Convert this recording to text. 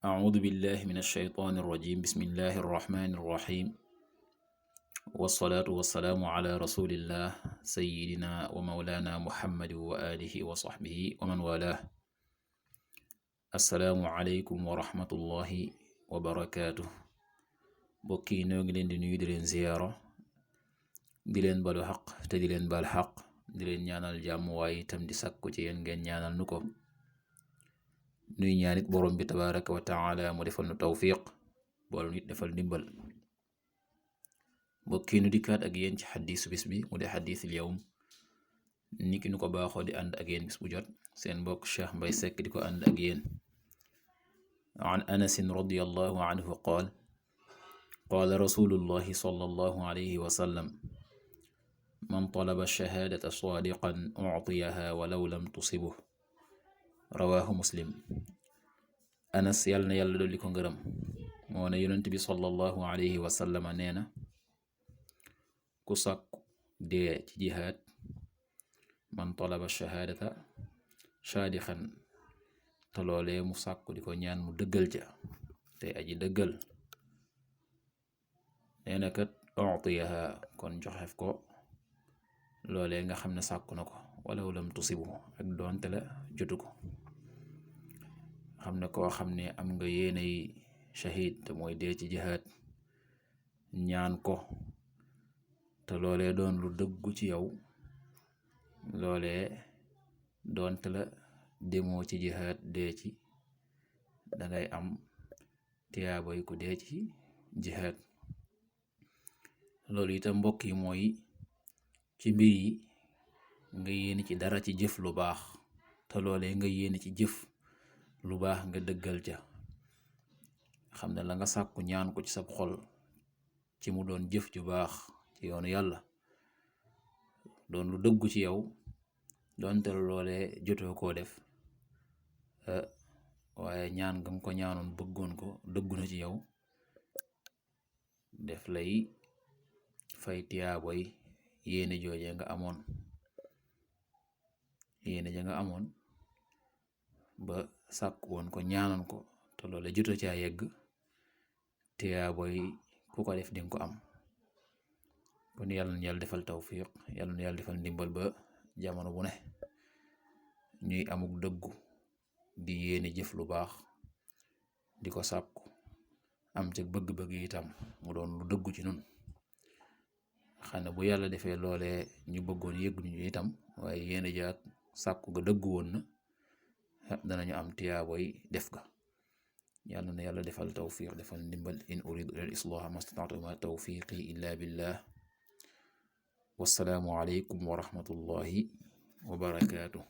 أعوذ بالله من الشيطان الرجيم بسم الله الرحمن الرحيم والصلاة والسلام على رسول الله سيدنا ومولانا محمد وآله وصحبه ومن والاه السلام عليكم ورحمة الله وبركاته bokki noo ngi leen di nuyu di leen ziyaara di leen balu xaq te di leen bal xaq di leen ñaanal jàmm waaye itam di sàkku ci yéen ngeen ñaanal nu ko nuy ñaanit borom bi tabaraka wa taala mu defal nu tawfiq boolu nit defal ndimbal bokki nu dikkaat ak yéen ci xadiisu bis bi mu de xadiisul yawm niki nu ko baaxoo di ànd ak yéen bis bu jot seen mbokk Cheikh Mbay Sekk di ko ànd ak yéen an anasin radiyallahu anhu qaala rasulullahi sallallahu alayhi wa sallam man talaba shahaadata saadiqan uctiyaha walaw lam tusibuh rawaahu muslim. Anas yàlla na yàlla dolli ko ngërëm moo ne yonent bi sallallahu alayhi wa sallam nee na ku sàkku dee ci jihaad man talaba shahaadata saadiqan te loolee mu sàkku di ko ñaan mu dëggal ja te aji dëggal nee na kat uctiyaha kon joxef ko loolee nga xam ne sàkku na ko walaw lam tusibu ak doonte la jotu ko. xam ne koo xam ne am nga yéenay shahid te mooy dee ci jihaad ñaan ko te loolee doon lu dëggu ci yow loolee doonte la demoo ci jihaad dee ci dangay am tiyaaboy ku dee ci jihaad. loolu itam mbokk yi mooy ci mbir yi nga yéene ci dara ci jëf lu baax te loolee nga yéene ci jëf lu baax nga dëggal ca xam ne la nga sàkku ñaan ko ci sab xol ci mu doon jëf ju baax ci yoonu yàlla doon lu dëggu ci yow doonte loolee jotoo koo def waaye ñaan nga ko ñaanoon bëggoon ko dëggu na ci yow def lay fay tiyaaboy yéene jooje nga amoon yéene ja nga amoon ba sàkk woon ko ñaanoon ko te loole joto caa yegg tiyaaboy ku ko def dinga ko am. kon yàlla na yàlla defal tawfiq yàlla na yàlla defal ndimbal ba jamono bu ne ñuy amuk dëggu di yéene jëf lu baax di ko sàkku am ca bëgg-bëgg itam mu doon lu dëggu ci nun xam ne bu yàlla defee loole ñu bëggoon yëggu ñu itam waaye yéene jaak sàkku ga dëggu woon na danañu am tiyaaboy def ga. yàlla na yàlla defal tawfiq defal ndimbal in uridu ila al islaha mastata'tu ma tawfiqi illa billah wassalaamu alaykum wa rahmatullahi wa barakatuh.